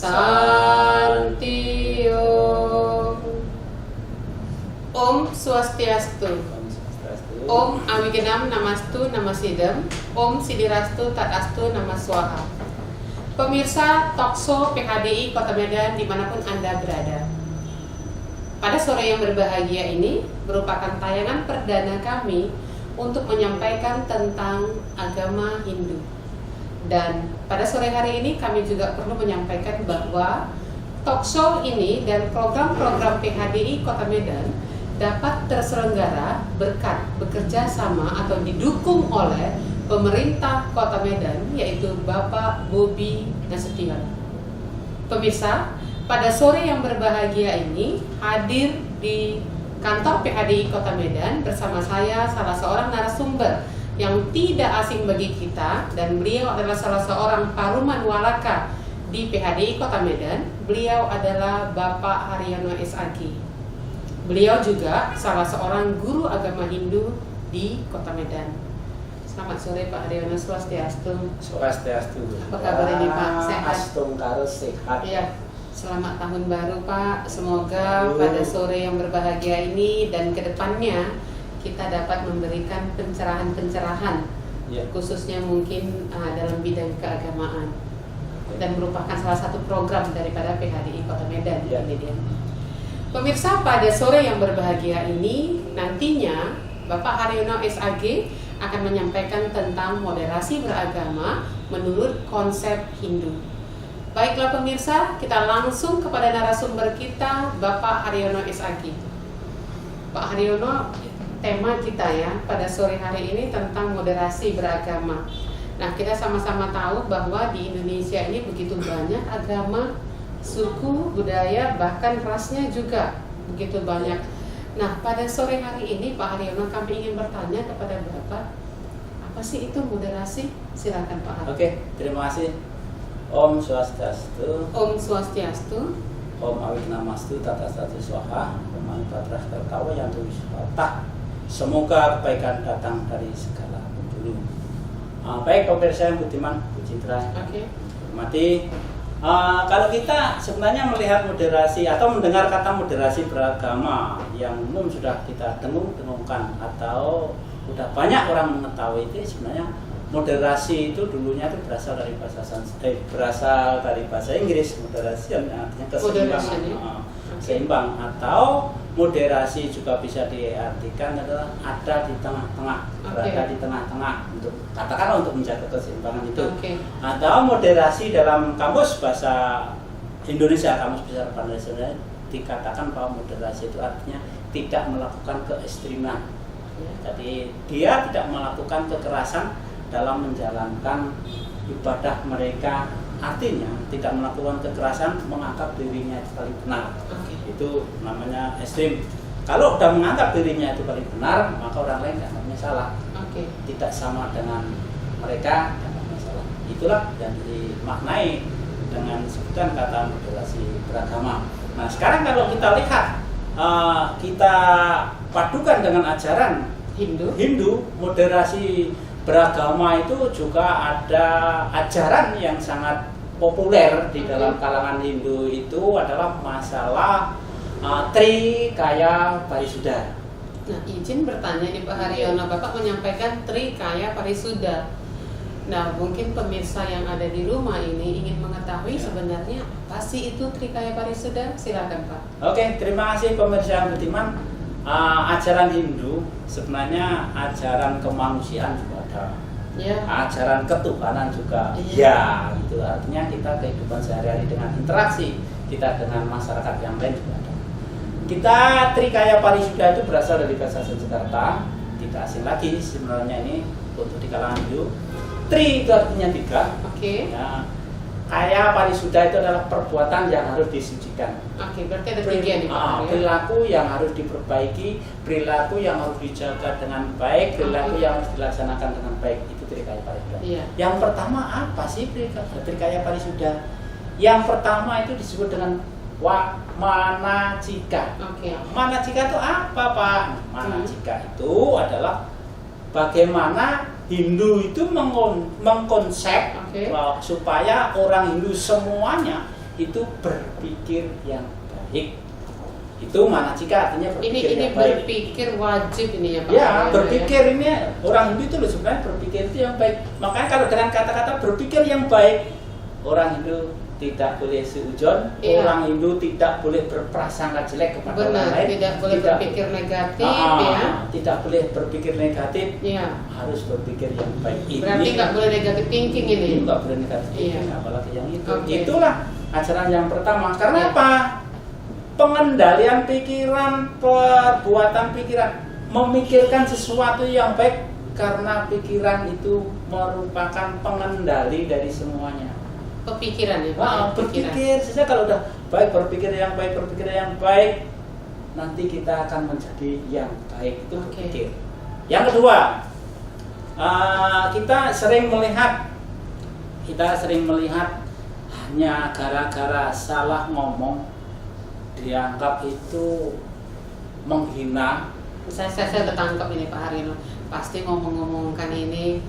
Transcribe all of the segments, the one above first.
Santio. Om Swastiastu. Om Awigenam Namastu Namasidam. Om Sidirastu Tatastu Namaswaha. Pemirsa Talkshow PHDI Kota Medan dimanapun Anda berada, pada sore yang berbahagia ini merupakan tayangan perdana kami untuk menyampaikan tentang agama Hindu. Dan pada sore hari ini kami juga perlu menyampaikan bahwa talkshow ini dan program-program PHDI Kota Medan dapat terselenggara berkat bekerja sama atau didukung oleh pemerintah Kota Medan, yaitu Bapak Bobi Nasution. Pemirsa, pada sore yang berbahagia ini hadir di kantor PHDI Kota Medan bersama saya salah seorang narasumber yang tidak asing bagi kita, dan beliau adalah salah seorang Paruman Walaka di PHDI Kota Medan. Beliau adalah Bapak Haryono SAG. Beliau juga salah seorang guru agama Hindu di Kota Medan. Selamat sore Pak Haryono, Swastiastu. Swastiastu. Apa kabar ini Pak? Sehat? Astung karus sehat. Iya. Selamat tahun baru Pak. Semoga pada sore yang berbahagia ini dan kedepannya kita dapat memberikan pencerahan-pencerahan, khususnya mungkin dalam bidang keagamaan, dan merupakan salah satu program daripada PHDI Kota Medan. Ini dia. Pemirsa, pada sore yang berbahagia ini nantinya Bapak Haryono SAG akan menyampaikan tentang moderasi beragama menurut konsep Hindu. Baiklah pemirsa, kita langsung kepada narasumber kita, Bapak Haryono SAG. Pak Haryono, tema kita ya pada sore hari ini tentang moderasi beragama. Nah, kita sama-sama tahu bahwa di Indonesia ini begitu banyak agama, suku, budaya, bahkan rasnya juga begitu banyak. Nah, pada sore hari ini Pak Haryono, kami ingin bertanya kepada Bapak, apa sih itu moderasi? Silakan Pak Haryono. Oke, terima kasih. Om Swastiastu. Om Swastiastu. Om Awignamastu Tatastu Swaha. Om Patrah Tertawa yang tulis patah. Semoga kebaikan datang dari segala penjuru. Baik pemirsa yang budiman, Bu Citra. Oke. Hormati. Kalau kita sebenarnya melihat moderasi atau mendengar kata moderasi beragama yang umum sudah kita dengung-dengungkan atau sudah banyak orang mengetahui, itu sebenarnya moderasi itu dulunya itu berasal dari bahasa Inggris. Moderasi artinya keseimbangan, seimbang, atau moderasi juga bisa diartikan adalah ada di tengah-tengah, berada di tengah-tengah, untuk katakanlah untuk menjaga keseimbangan itu. Atau moderasi dalam kamus bahasa Indonesia, kamus besar bahasa Indonesia, dikatakan bahwa moderasi itu artinya tidak melakukan keekstriman. Jadi dia tidak melakukan kekerasan dalam menjalankan ibadah mereka, artinya tidak melakukan kekerasan, menganggap dirinya itu paling benar. Itu namanya ekstrim. Kalau sudah menganggap dirinya itu paling benar, maka orang lain tidak masalah. Tidak sama dengan mereka, tidak masalah. Itulah yang dimaknai dengan sebutan kata moderasi beragama. Nah, sekarang kalau kita lihat, kita padukan dengan ajaran Hindu, moderasi beragama itu juga ada ajaran yang sangat populer di dalam kalangan Hindu, itu adalah masalah Trikaya Parisuddha. Nah, izin bertanya nih Pak Haryono, Bapak menyampaikan Trikaya Parisuddha. Nah, mungkin pemirsa yang ada di rumah ini ingin mengetahui sebenarnya apa sih itu Trikaya Parisuddha? Silakan Pak. Oke, terima kasih pemirsa budiman. Ajaran Hindu sebenarnya ajaran kemanusiaan juga ada, ajaran ketuhanan juga, itu artinya kita kehidupan sehari-hari dengan interaksi kita dengan masyarakat yang lain juga ada. Kita Trikaya Parisuddha itu berasal dari bahasa Sanskerta, tidak asing lagi sebenarnya ini untuk di kalangan Hindu. Tri itu artinya tiga. Ya, kaya Parisuddha itu adalah perbuatan yang harus disucikan. Berarti ada tiga nih Pak. Perilaku yang harus diperbaiki, perilaku yang harus dijaga dengan baik, perilaku yang harus dilaksanakan dengan baik, itu Trikaya Parisuddha. Yang pertama apa sih Trikaya Parisuddha? Yang pertama itu disebut dengan Manacika. Manacika itu apa Pak? Manacika itu adalah bagaimana Hindu itu mengkonsep supaya orang Hindu semuanya itu berpikir yang baik. Itu manacika artinya berpikir ini yang baik. Berpikir wajib ini ya Pak. Ya, berpikir ini orang Hindu itu loh sebenarnya berpikir itu yang baik. Makanya kalau dengan kata-kata berpikir yang baik, orang Hindu tidak boleh seujon, orang Hindu tidak boleh berprasangka jelek kepada orang lain, tidak boleh berpikir negatif, ya. Tidak boleh berpikir negatif, harus berpikir yang baik. Berarti nggak boleh negatif thinking ini? Nggak boleh negatif thinking, apalagi yang itu. Itulah ajaran yang pertama. Karena apa? Pengendalian pikiran, perbuatan pikiran, memikirkan sesuatu yang baik, karena pikiran itu merupakan pengendali dari semuanya. Pikiran ya Pak? Berpikir, saja kalau udah baik, berpikir yang baik, nanti kita akan menjadi yang baik, itu berpikir. Yang kedua, kita sering melihat hanya gara-gara salah ngomong dianggap itu menghina. Saya tertangkap ini Pak Haryono, pasti ngomong-ngomongkan ini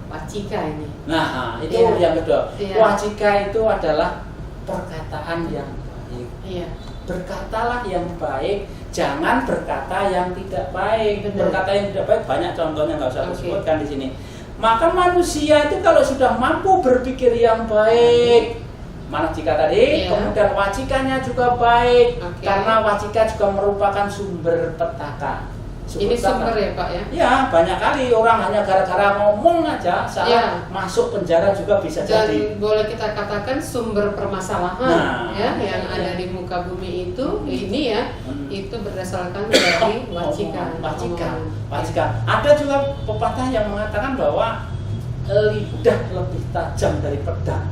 wacika ini. Nah, itu yang kedua. Wacika itu adalah perkataan yang baik. Berkatalah yang baik, jangan berkata yang tidak baik. Berkata yang tidak baik banyak contohnya, nggak usah disebutkan di sini. Maka manusia itu kalau sudah mampu berpikir yang baik, manacika tadi, kemudian wacikanya juga baik, karena wacika juga merupakan sumber petaka. Ini sumber ya Pak ya? Ya, banyak kali orang hanya gara-gara ngomong aja salah masuk penjara juga bisa jadi. Dan boleh kita katakan sumber permasalahan yang ada di muka bumi itu ini itu berdasarkan dari wacika. Ada juga pepatah yang mengatakan bahwa lidah lebih tajam dari pedang.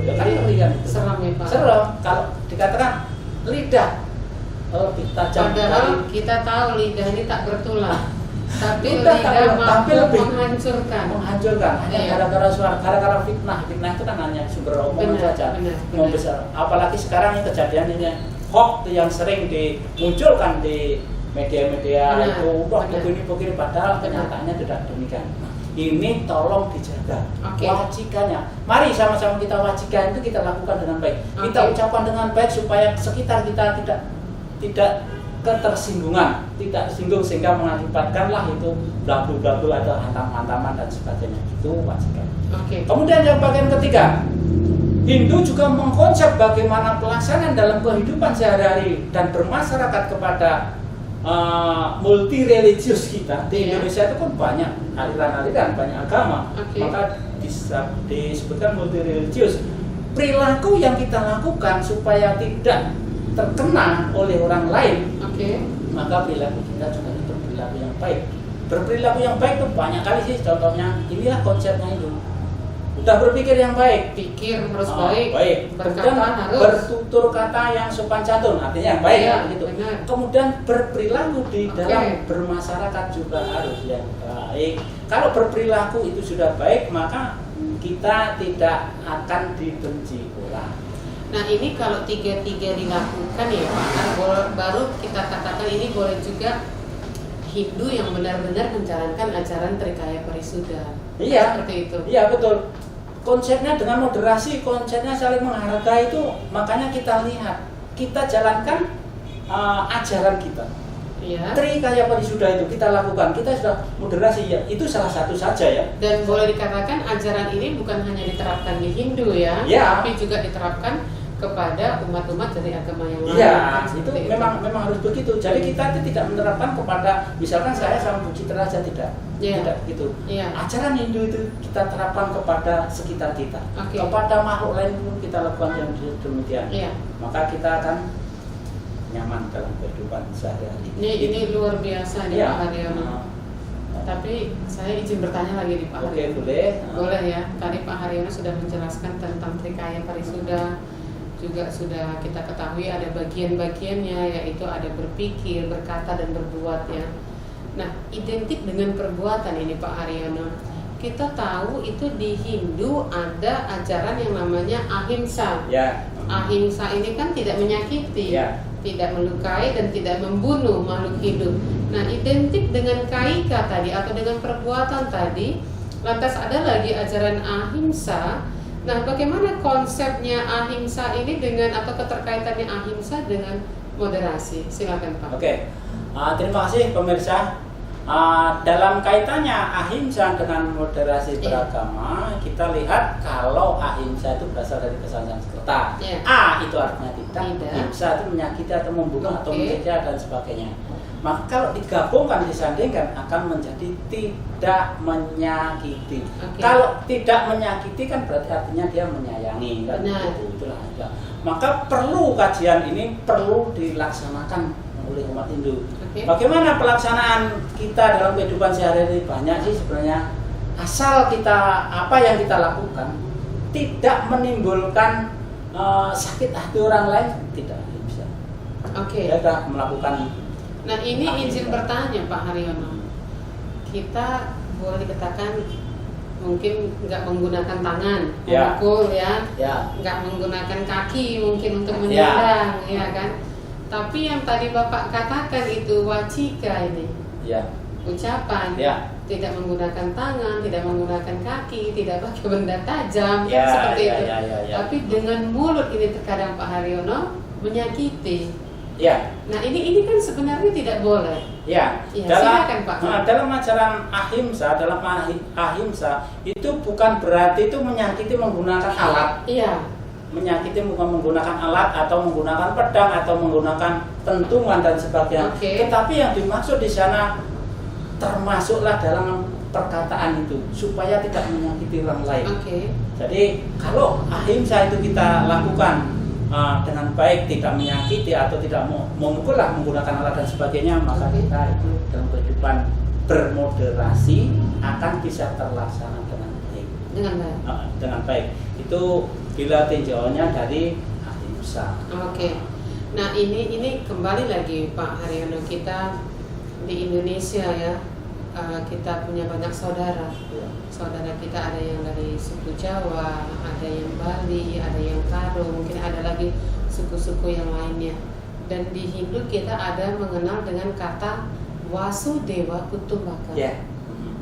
Ya kan ngeri kan itu. Seram ya Pak. Seram kalau dikatakan lidah lebih tajam. Padahal kita tahu lidah ini tak bertulang, tapi lidah mampu menghancurkan. Hanya gara-gara suara, gara-gara fitnah itu kan hanya sumber omongan saja. Membesar. Apalagi sekarang kejadiannya hoax yang sering dimunculkan di media-media itu, begini padahal kenyataannya tidak demikian. Ini tolong dijaga wacikanya. Mari sama-sama kita wacika itu kita lakukan dengan baik. Kita ucapkan dengan baik supaya sekitar kita tidak ketersinggungan, tidak singgung sehingga mengakibatkanlah itu blabu-blabu atau hantam-hantaman dan sebagainya. Itu wacika. Kemudian yang bagian ketiga, Hindu juga mengkonsep bagaimana pelaksanaan dalam kehidupan sehari-hari dan bermasyarakat kepada multi religius kita. Di Indonesia itu kan banyak aliran-aliran, banyak agama, maka disebutkan multi religius. Perilaku yang kita lakukan supaya tidak terkena oleh orang lain, maka perilaku kita juga berperilaku yang baik. Berperilaku yang baik itu banyak kali sih contohnya. Inilah konsepnya itu. Udah berpikir yang baik, pikir harus baik. Berkata harus bertutur kata yang sopan santun, artinya yang baik gitu. Kemudian berperilaku di dalam bermasyarakat juga harus yang baik. Kalau berperilaku itu sudah baik, maka kita tidak akan dibenci orang. Nah ini kalau tiga-tiga dilakukan ya Pak, baru kita katakan ini boleh juga Hindu yang benar-benar menjalankan ajaran Trikaya Parisuddha. Seperti itu. Iya betul. Konsepnya dengan moderasi, konsepnya saling menghargai itu, makanya kita lihat, kita jalankan ajaran kita. Trikaya Parisuddha itu kita lakukan, kita sudah moderasi ya, itu salah satu saja ya. Dan boleh dikatakan ajaran ini bukan hanya diterapkan di Hindu tapi juga diterapkan kepada umat-umat dari agama yang lain. Itu memang harus begitu. Jadi kita tidak menerapkan kepada, misalkan saya sama Bu Citra aja tidak gitu. Ajaran Hindu itu kita terapkan kepada sekitar kita, kepada makhluk lain pun kita lakukan yang demikian. Maka kita akan nyaman dalam kehidupan sehari-hari. Ini luar biasa nih Pak Haryono. Tapi saya izin bertanya lagi nih Pak Haryono. Boleh ya. Tadi Pak Haryono sudah menjelaskan tentang Trikaya Parisuddha. Juga sudah kita ketahui ada bagian-bagiannya, yaitu ada berpikir, berkata, dan berbuat ya. Nah, identik dengan perbuatan ini Pak Haryono. Kita tahu itu di Hindu ada ajaran yang namanya ahimsa. Ahimsa ini kan tidak menyakiti, tidak melukai, dan tidak membunuh makhluk hidup. Nah, identik dengan kaika tadi atau dengan perbuatan tadi. Lantas ada lagi ajaran ahimsa. Nah, bagaimana konsepnya ahimsa ini dengan atau keterkaitannya ahimsa dengan moderasi? Silakan Pak. Oke, terima kasih pemirsa. Dalam kaitannya ahimsa dengan moderasi beragama, kita lihat kalau ahimsa itu berasal dari bahasa Sanskerta. A itu artinya tidak. Himsa itu menyakiti atau membunuh atau menjajah dan sebagainya. Maka kalau digabungkan, disandingkan akan menjadi tidak menyakiti. Kalau tidak menyakiti kan berarti artinya dia menyayangi. Kan? Itulah. Maka perlu kajian ini perlu dilaksanakan oleh umat Hindu. Bagaimana pelaksanaan kita dalam kehidupan sehari-hari? Banyak sih sebenarnya. Asal kita apa yang kita lakukan tidak menimbulkan sakit hati orang lain, tidak bisa. Kita melakukan. Nah, ini izin bertanya Pak Haryono. Kita boleh dikatakan mungkin nggak menggunakan tangan, memukul nggak menggunakan kaki mungkin untuk menyandang, ya kan? Tapi yang tadi Bapak katakan itu wacika ini, ucapan, tidak menggunakan tangan, tidak menggunakan kaki, tidak pakai benda tajam, seperti itu. Tapi dengan mulut ini terkadang Pak Haryono menyakiti. Nah ini kan sebenarnya tidak boleh. Silakan Pak. Dalam ajaran ahimsa, dalam ahimsa itu bukan berarti itu menyakiti menggunakan alat. Menyakiti bukan menggunakan alat atau menggunakan pedang atau menggunakan tentungan dan sebagainya. Tetapi yang dimaksud di sana termasuklah dalam perkataan itu supaya tidak menyakiti orang lain. Jadi kalau ahimsa itu kita lakukan dengan baik, tidak menyakiti atau tidak memukul menggunakan alat dan sebagainya, maka kita itu dalam kehidupan bermoderasi akan bisa terlaksana dengan baik. Dengan baik. Itu bila tinjauannya dari ahimsa. Nah ini kembali lagi Pak Haryono, kita di Indonesia ya, kita punya banyak saudara. Saudara kita ada yang dari suku Jawa, ada yang Bali, ada yang Karo, mungkin ada lagi suku-suku yang lainnya. Dan di Hindu kita ada mengenal dengan kata Wasudewa Kutumbaka.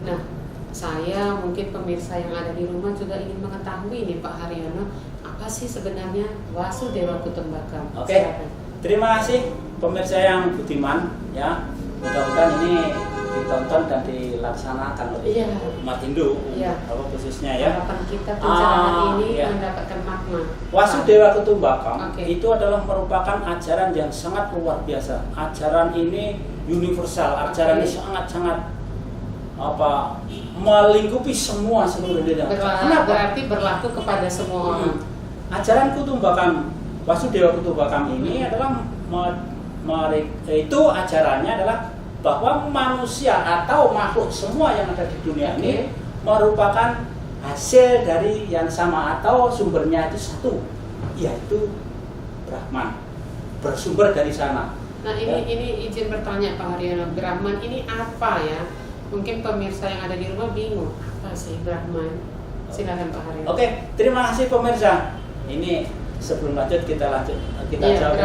Nah, saya mungkin pemirsa yang ada di rumah juga ingin mengetahui nih Pak Haryono, apa sih sebenarnya Wasudewa Kutumbaka? Terima kasih pemirsa yang budiman ya. Mudah-mudahan ini ditonton dan dilaksanakan oleh umat Hindu, khususnya ya. Harapan kita pencerahan ini mendapatkan makna. Wasudewa Kutumbaka itu adalah merupakan ajaran yang sangat luar biasa. Ajaran ini universal, ajaran ini sangat-sangat melingkupi seluruh dunia. Kenapa? Berarti berlaku kepada semua orang. Ajaran Kutumbakam, Wasudewa Kutumbakam ini adalah itu ajarannya adalah bahwa manusia atau makhluk semua yang ada di dunia ini merupakan hasil dari yang sama atau sumbernya itu satu, yaitu Brahman, bersumber dari sana. Nah ini izin bertanya Pak Haryono, Brahman ini apa ya? Mungkin pemirsa yang ada di rumah bingung, apa sih Brahman? Silakan Pak Haryono. Terima kasih pemirsa. Ini sebelum kita jawab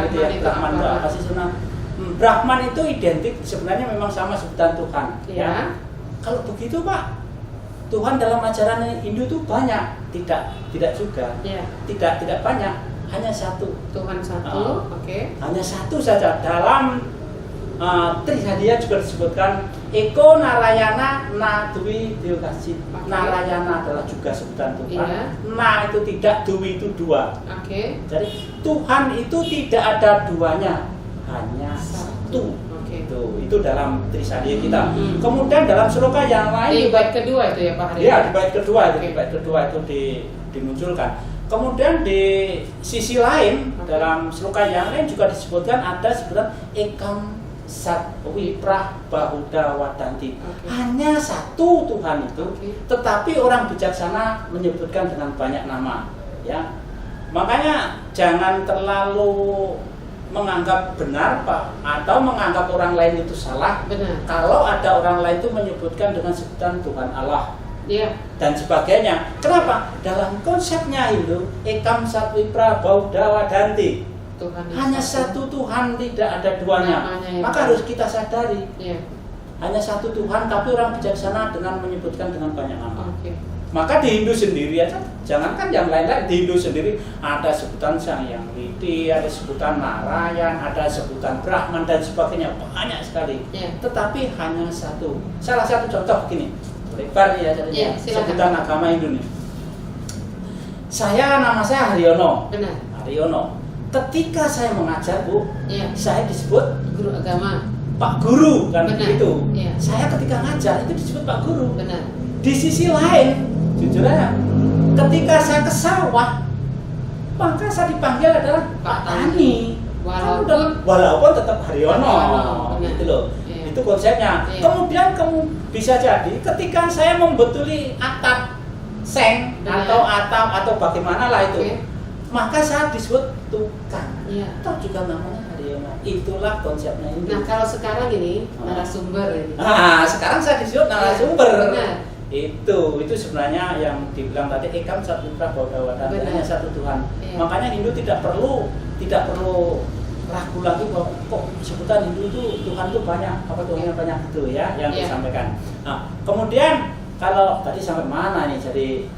itu ya, Brahman itu apa sih sebenarnya? Brahman itu identik sebenarnya memang sama sebutan Tuhan. Kalau begitu Pak, Tuhan dalam ajaran Hindu itu banyak, tidak juga, tidak banyak, hanya satu. Tuhan satu, hanya satu saja. Dalam Trihadiya juga disebutkan Eko Narayana Nadwi Diokasit. Narayana adalah juga sebutan Tuhan. Na itu tidak, Dwi itu dua. Jadi Tuhan itu tidak ada duanya, hanya satu. Itu dalam Trisadiya kita. Kemudian dalam sloka yang lain di bait kedua itu ya Pak Haryono. Di bait kedua itu dimunculkan. Kemudian di sisi lain dalam sloka yang lain juga disebutkan ada sebutan Ekam Sat Wiprah Bahuda Wadanti. Hanya satu Tuhan itu, tetapi orang bijaksana menyebutkan dengan banyak nama, ya. Makanya jangan terlalu menganggap benar Pak atau menganggap orang lain itu salah. Kalau ada orang lain itu menyebutkan dengan sebutan Tuhan Allah dan sebagainya. Kenapa? Dalam konsepnya Hindu Ekam Sat Wiprah Bahuda Wadanti. Hanya satu Tuhan, tidak ada duanya. Maka harus kita sadari hanya satu Tuhan, tapi orang bijaksana dengan menyebutkan dengan banyak nama. Maka di Hindu sendiri aja, jangankan yang lain-lain, di Hindu sendiri ada sebutan Sang Hyang Widi, ada sebutan Narayan, ada sebutan Brahman dan sebagainya, banyak sekali. Tetapi hanya satu. Salah satu contoh begini, lebar ya caranya, sebutan agama Hindu nih. Nama saya Haryono. Benar. Haryono. Ketika saya mengajar, Bu, saya disebut guru agama. Pak Guru, kan begitu. Saya ketika ngajar itu disebut Pak Guru. Benar. Di sisi lain, jujur aja, ketika saya ke sawah, maka saya dipanggil adalah Pak Tani. Walaupun tetap Haryono, gitu loh. Itu konsepnya. Kemudian bisa jadi ketika saya membetuli atap seng atau atap atau bagaimana lah itu, maka saya disebut tukang. Atau juga namanya Haryono. Itulah konsepnya ini. Nah, kalau sekarang ini narasumber ini. Sekarang saya disebut narasumber. Benar. Itu sebenarnya yang dibilang tadi ekam satu prabodha hanya satu Tuhan. Makanya Hindu tidak perlu ragu lagi bahwa kok sebutan Hindu itu Tuhan itu banyak, apa Tuhannya banyak itu ya yang disampaikan. Nah, kemudian kalau tadi sampai mana nih, jadi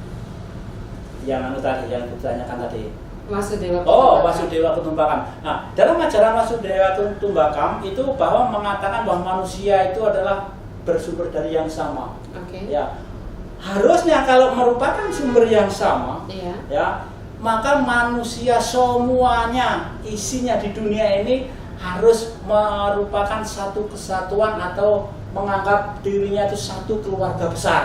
yang tadi yang ditanyakan tadi Vasudeva. Vasudeva Kutumbakam. Nah, dalam ajaran Vasudeva Kutumbakam itu bahwa mengatakan bahwa manusia itu adalah bersumber dari yang sama. Ya, harusnya kalau merupakan sumber yang sama, ya, maka manusia semuanya isinya di dunia ini harus merupakan satu kesatuan atau menganggap dirinya itu satu keluarga besar.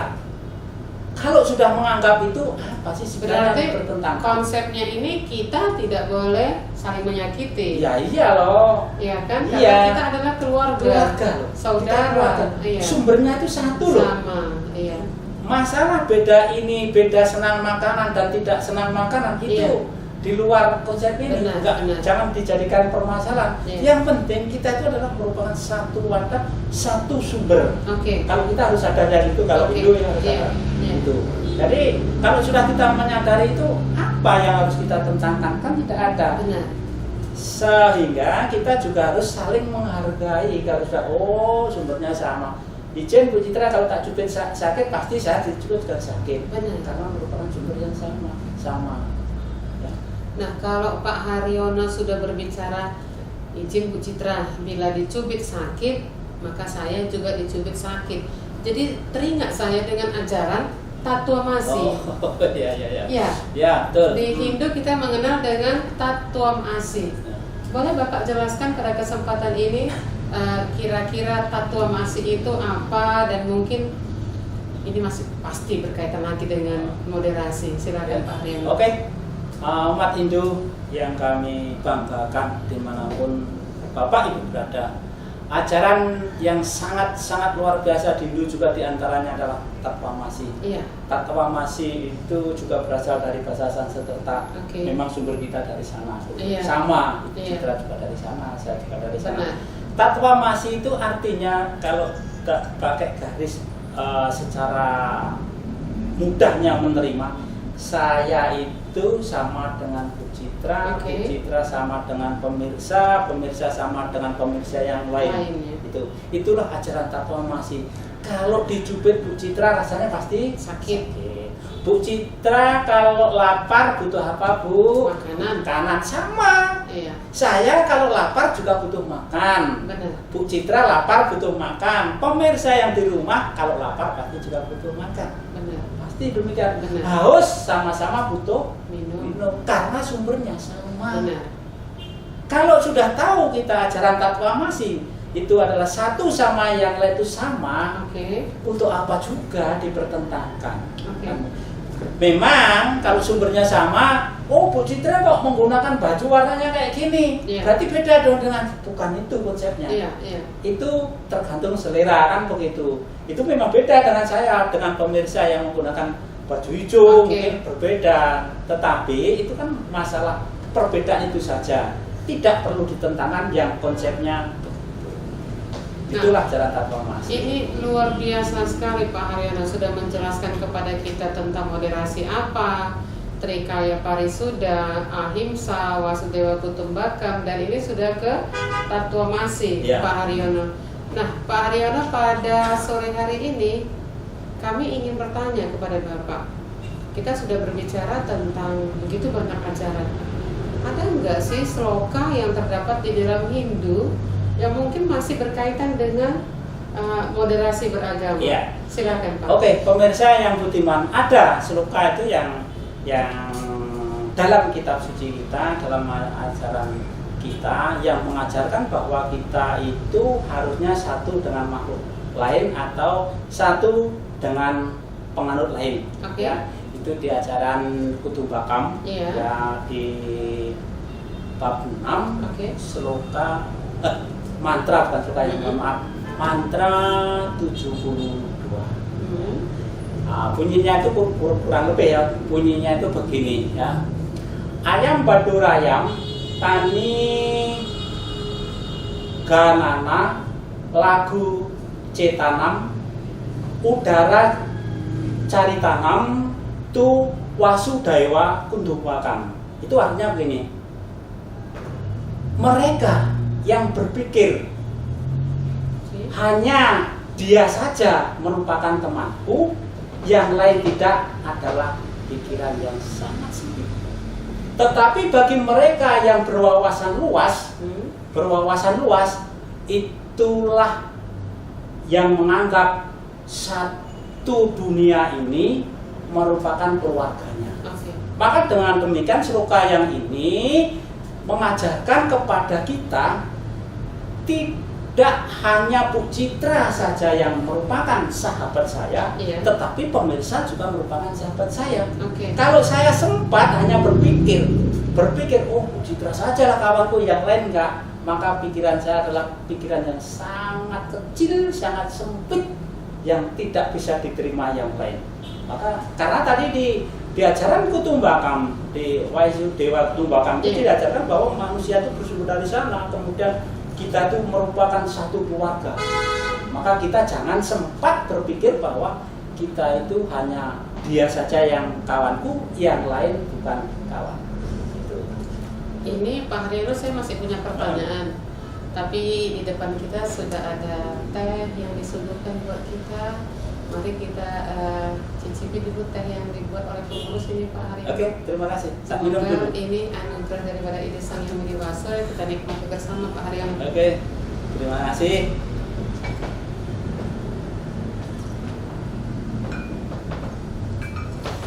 Kalau sudah menganggap itu apa sih sebenarnya bertentangan? Konsepnya ini kita tidak boleh saling menyakiti. Ya iya loh. Iya kan? Karena kita adalah keluarga saudara. Sumbernya itu satu loh. Sama. Iya. Masalah beda ini, beda senang makanan dan tidak senang makanan itu di luar konsep ini. Jangan dijadikan permasalahan. Yang penting kita itu adalah merupakan satu wadah, satu sumber. Kalau kita harus sadar dari itu, kalau Hindu harus sadar. Itu. Jadi kalau sudah kita menyadari itu, apa yang harus kita tentangkan? Kan tidak ada. Sehingga kita juga harus saling menghargai. Kalau sudah sumbernya sama. Ijen Bu Citra, kalau tak cubit sakit pasti saya dicubit juga sakit. Karena merupakan sumber yang sama. Nah, kalau Pak Haryono sudah berbicara, izin Bu Citra, bila dicubit sakit, maka saya juga dicubit sakit. Jadi teringat saya dengan ajaran Tatwamasi. Ya, betul. Di Hindu kita mengenal dengan Tatwamasi. Boleh Bapak jelaskan pada kesempatan ini kira-kira Tatwamasi itu apa, dan mungkin ini masih pasti berkaitan lagi dengan moderasi. Silakan Pak Haryono. Umat Hindu yang kami banggakan dimanapun Bapak Ibu berada, ajaran yang sangat luar biasa di Hindu juga diantaranya adalah Tatwamasi. Tatwamasi itu juga berasal dari bahasa Sanskerta. Memang sumber kita dari sana. Sama, Citra juga dari sana, saya juga dari sana. Tatwamasi itu artinya kalau pakai garis secara mudahnya menerima, saya itu sama dengan Bu Citra, Bu Citra sama dengan pemirsa, pemirsa sama dengan pemirsa yang lain. Itulah ajaran Tatwamasi. Kalau dicubit Bu Citra rasanya pasti sakit. Bu Citra kalau lapar butuh apa, Bu? Makanan. Sama. Saya kalau lapar juga butuh makan. Bu Citra lapar butuh makan. Pemirsa yang di rumah kalau lapar pasti juga butuh makan. Pasti demikian. Haus sama-sama butuh minum karena sumbernya sama. Kalau sudah tahu kita ajaran Tatwamasi itu adalah satu sama yang lain itu sama, untuk apa juga dipertentangkan? Memang kalau sumbernya sama, Bu Citra kok menggunakan baju warnanya kayak gini, berarti beda dong dengan, bukan itu konsepnya. Itu tergantung selera kan begitu. Itu memang beda dengan saya, dengan pemirsa yang menggunakan baju hijau mungkin berbeda. Tetapi itu kan masalah perbedaan itu saja, tidak perlu ditentangkan yang konsepnya. Itulah ajaran Tatwamasi. Ini luar biasa sekali Pak Haryono sudah menjelaskan kepada kita tentang moderasi apa, Trikaya Parisuddha, Ahimsa, Vasudeva Kutumbakam, dan ini sudah ke Tatwamasi, Pak Haryono. Nah, Pak Haryono, pada sore hari ini kami ingin bertanya kepada Bapak, kita sudah berbicara tentang begitu banyak ajaran. Ada nggak sih sloka yang terdapat di dalam Hindu yang mungkin masih berkaitan dengan moderasi beragama? Iya. Silakan Pak. Oke, pemirsa yang budiman, ada sloka itu yang dalam kitab suci kita, dalam ajaran kita yang mengajarkan bahwa kita itu harusnya satu dengan makhluk lain atau satu dengan penganut lain. Okay. Ya, itu di ajaran Kutubakam, ya, di bab 6, sloka mantra, bukan sloka yang maaf, mantra 72. Nah, bunyinya itu kurang lebih ya, bunyinya itu begini ya. Ayam badurayam tani ganana lagu cetanam udara caritanam tu wasudaiwa kundupakam. Itu artinya begini, mereka yang berpikir hanya dia saja merupakan temanku, yang lain tidak, adalah pikiran yang sangat sempit. Tetapi bagi mereka yang berwawasan luas, itulah yang menganggap satu dunia ini merupakan keluarganya. Maka dengan demikian sloka yang ini mengajarkan kepada kita tidak hanya Bu Citra saja yang merupakan sahabat saya, tetapi pemirsa juga merupakan sahabat saya. Kalau saya sempat hanya berpikir, oh Bu Citra sajalah kawanku, yang lain enggak, maka pikiran saya adalah pikiran yang sangat kecil, sangat sempit, yang tidak bisa diterima yang lain. Maka karena tadi di ajaran Kutumbakam, di Wahyu Dewa Kutumbakam itu diajarkan bahwa manusia itu bersumber dari sana, kemudian kita itu merupakan satu keluarga. Maka kita jangan sempat berpikir bahwa kita itu hanya dia saja yang kawanku, yang lain bukan kawan. Gitu. Ini Pak Haryono, saya masih punya pertanyaan. Tapi di depan kita sudah ada teh yang disuguhkan buat kita. Mari kita cicipi dulu teh yang dibuat oleh pengurus ini Pak Haryono. Oke, terima kasih. Semoga ini anugerah daripada Ide Sang Yang Widi Waso, kita nikmati bersama Pak Haryono. Oke, terima kasih.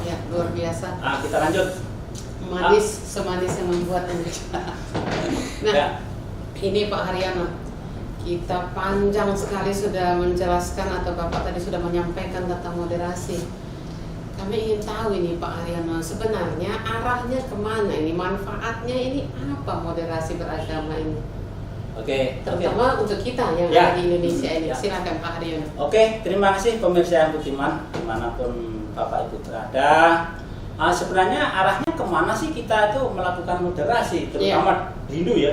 Ya, luar biasa. Kita lanjut. Manis, semanis yang membuat Indonesia. Nah, ini Pak Haryono, kita panjang sekali sudah menjelaskan atau Bapak tadi sudah menyampaikan tentang moderasi. Kami ingin tahu ini Pak Haryono, sebenarnya arahnya kemana ini, manfaatnya ini apa moderasi beragama ini? Terutama untuk kita yang ada di Indonesia ini. Silakan Pak Haryono. Terima kasih pemirsa yang budiman dimanapun Bapak Ibu berada. Sebenarnya arahnya kemana sih kita itu melakukan moderasi, terutama di Hindu ya,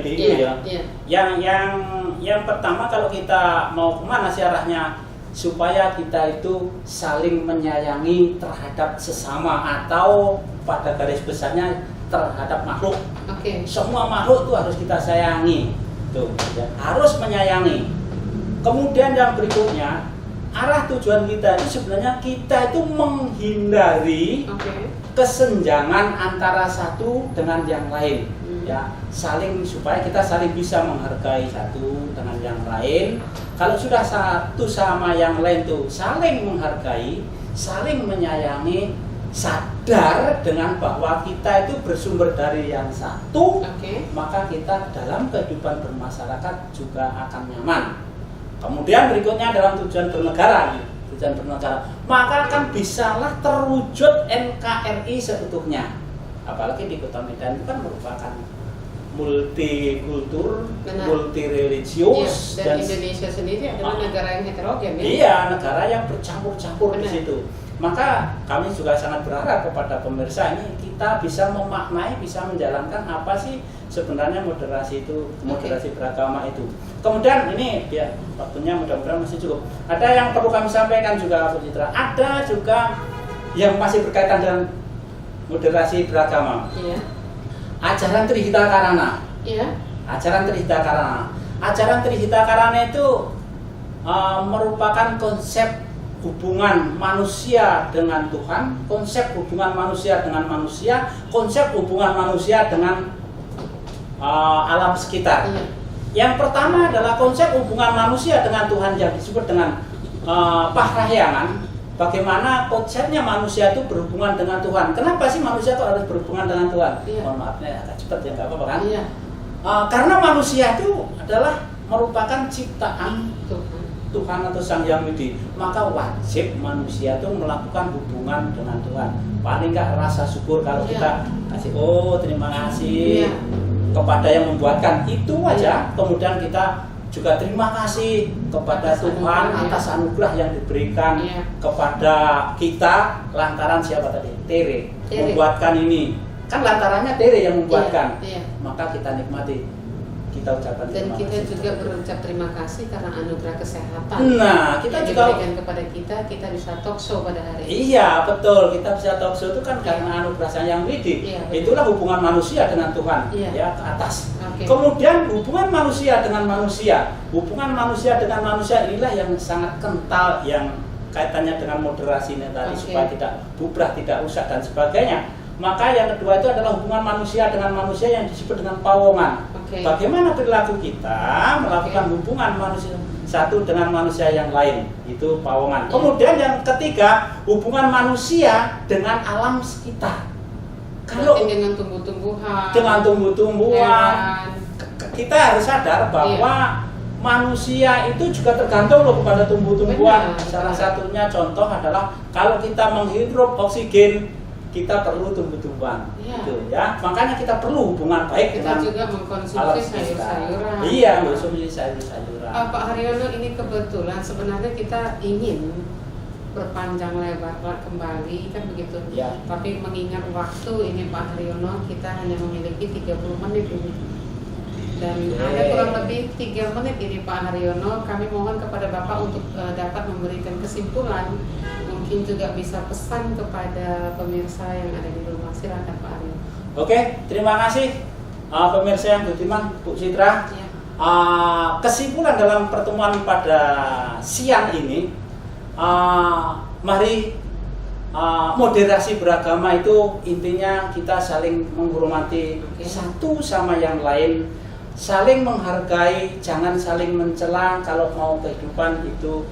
Yang pertama, kalau kita mau kemana sih arahnya, supaya kita itu saling menyayangi terhadap sesama atau pada garis besarnya terhadap makhluk. Semua makhluk itu harus kita sayangi, harus menyayangi. Kemudian yang berikutnya, arah tujuan kita itu sebenarnya kita itu menghindari kesenjangan antara satu dengan yang lain, ya, supaya kita saling bisa menghargai satu dengan yang lain. Kalau sudah satu sama yang lain tuh saling menghargai, saling menyayangi, sadar dengan bahwa kita itu bersumber dari yang satu, maka kita dalam kehidupan bermasyarakat juga akan nyaman. Kemudian berikutnya dalam tujuan bernegara, maka akan bisalah terwujud NKRI seutuhnya. Apalagi di Kota Medan itu kan merupakan multikultur, multireligius, dan Indonesia sendiri adalah negara yang heterogen, ya? Iya, negara yang bercampur-campur di situ. Maka kami juga sangat berharap kepada pemirsa ini kita bisa memaknai, bisa menjalankan apa sih sebenarnya moderasi itu, moderasi beragama itu. Kemudian ini ya waktunya mudah-mudahan masih cukup. Ada yang perlu kami sampaikan juga Bu Citra. Ada juga yang masih berkaitan dengan moderasi beragama. Ajaran Trihita Karana. Ajaran Trihita Karana. Ajaran Trihita Karana itu merupakan konsep hubungan manusia dengan Tuhan, konsep hubungan manusia dengan manusia, konsep hubungan manusia dengan alam sekitar. Yang pertama adalah konsep hubungan manusia dengan Tuhan yang disebut dengan pahrahyangan. Bagaimana konsepnya manusia itu berhubungan dengan Tuhan? Kenapa sih manusia itu harus berhubungan dengan Tuhan? Mohon maafnya agak cepat ya, nggak apa-apa kan? Karena manusia itu adalah merupakan ciptaan Tuhan atau Sang Yang Widi, maka wajib manusia itu melakukan hubungan dengan Tuhan. Paling nggak rasa syukur kalau kita kasih terima kasih kepada yang membuatkan itu aja. Kemudian kita juga terima kasih kepada Tuhan atas anugerah yang diberikan kepada kita lantaran siapa tadi? Tere membuatkan ini. Kan lantarannya Tere yang membuatkan. Maka kita nikmati, kita ucapkan terima kasih. Dan kita juga berucap terima kasih karena anugerah kesehatan. Nah, kita juga diberikan kepada kita bisa talk show pada hari ini. Iya, betul. Kita bisa talk show itu kan karena anugerah Sang Yang Widi. Itulah hubungan manusia dengan Tuhan, ya ke atas. Kemudian hubungan manusia dengan manusia. Hubungan manusia dengan manusia inilah yang sangat kental, yang kaitannya dengan moderasi ini tadi supaya tidak bubrah, tidak rusak dan sebagainya. Maka yang kedua itu adalah hubungan manusia dengan manusia yang disebut dengan pawongan. Bagaimana perilaku kita melakukan hubungan manusia satu dengan manusia yang lain, itu pawongan. Kemudian yang ketiga, hubungan manusia dengan alam sekitar. Kalau dengan tumbuh-tumbuhan, kita harus sadar bahwa manusia itu juga tergantung loh kepada tumbuh-tumbuhan. Salah satunya contoh adalah kalau kita menghirup oksigen, kita perlu tumbuh-tumbuhan, gitu ya. Makanya kita perlu hubungan baik dengan juga mengkonsumsi sayur-sayuran. Iya, mengkonsumsi sayur-sayuran. Pak Haryono, ini kebetulan sebenarnya kita ingin berpanjang lebar kembali kan begitu. Tapi mengingat waktu ini Pak Haryono, kita hanya memiliki 30 menit ini. Dan ada kurang lebih 3 menit ini Pak Haryono. Kami mohon kepada Bapak untuk dapat memberikan kesimpulan. Mungkin juga bisa pesan kepada pemirsa yang ada di rumah. Silakan Pak Haryono. Oke, terima kasih pemirsa yang budiman, Bu Citra. Kesimpulan dalam pertemuan pada siang ini, mari moderasi beragama itu intinya kita saling menghormati satu sama yang lain, saling menghargai, jangan saling mencela. Kalau mau kehidupan itu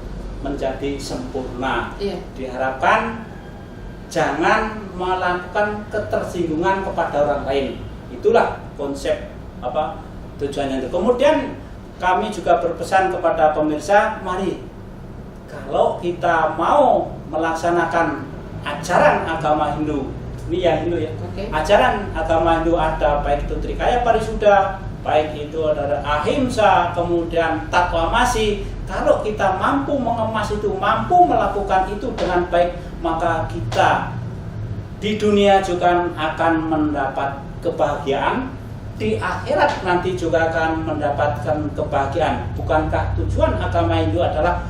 menjadi sempurna, diharapkan jangan melakukan ketersinggungan kepada orang lain. Itulah konsep tujuannya itu. Kemudian kami juga berpesan kepada pemirsa, mari kalau kita mau melaksanakan ajaran agama Hindu, ini ya Hindu ya, ajaran agama Hindu ada baik itu Trikaya Parisuda, baik itu ada ahimsa, kemudian takwamasi. Kalau kita mampu mengemas itu, mampu melakukan itu dengan baik, maka kita di dunia juga akan mendapat kebahagiaan, di akhirat nanti juga akan mendapatkan kebahagiaan. Bukankah tujuan agama Hindu adalah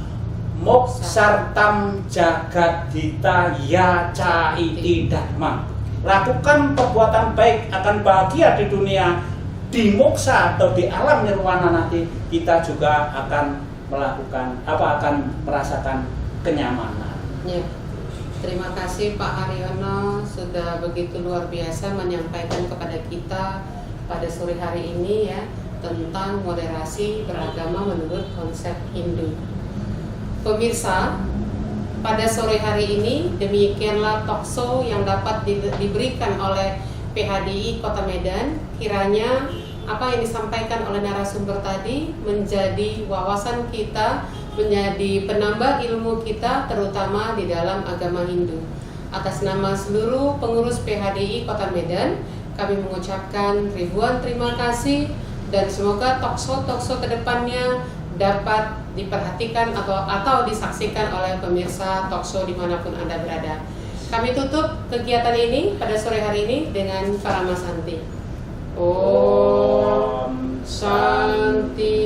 moksartam jagadita yaca iti dharma, lakukan perbuatan baik akan bahagia di dunia, di moksa atau di alam nirwana nanti kita juga akan melakukan akan merasakan kenyamanan. Terima kasih Pak Haryono sudah begitu luar biasa menyampaikan kepada kita pada sore hari ini ya tentang moderasi beragama menurut konsep Hindu. Pemirsa, pada sore hari ini demikianlah talkshow yang dapat diberikan oleh PHDI Kota Medan. Kiranya apa yang disampaikan oleh narasumber tadi menjadi wawasan kita, menjadi penambah ilmu kita terutama di dalam agama Hindu. Atas nama seluruh pengurus PHDI Kota Medan, kami mengucapkan ribuan terima kasih dan semoga talkshow kedepannya dapat diperhatikan atau disaksikan oleh pemirsa talkshow dimanapun Anda berada. Kami tutup kegiatan ini pada sore hari ini dengan Paramasanti. Om Santi.